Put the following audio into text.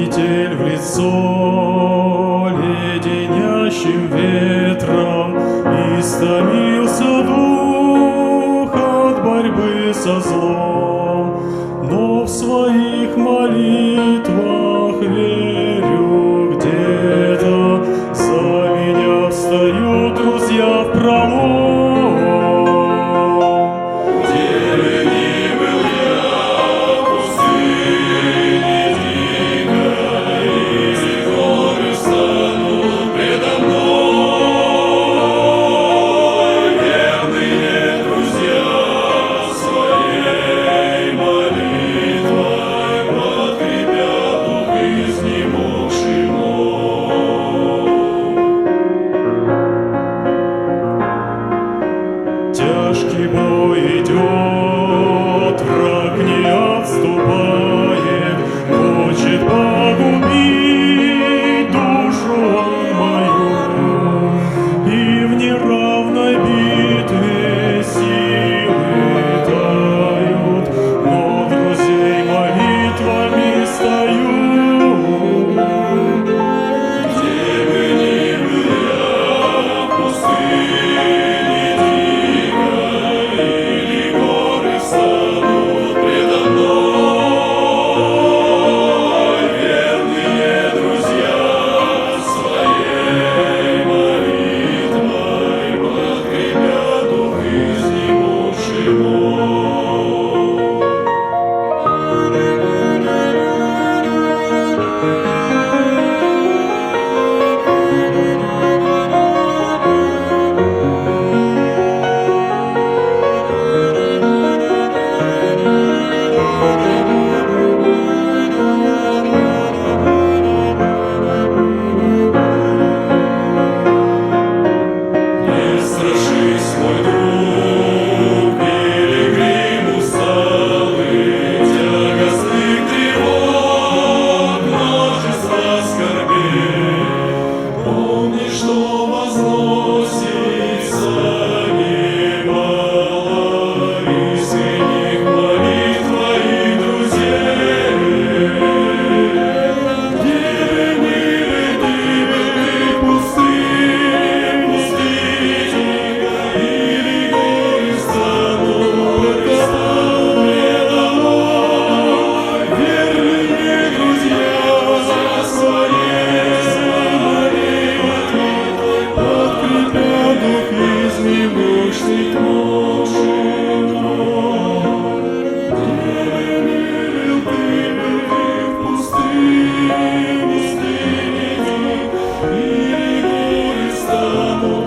метель в лицо леденящим ветром, истомился дух от борьбы со злом, но в своих молитвах верю, где-то за меня встают друзья в пролом. Тяжкий бой идет, враг не отступает, хочет погубить душу мою, и в неравной битве силы тают, но друзей молитвами стою. Стану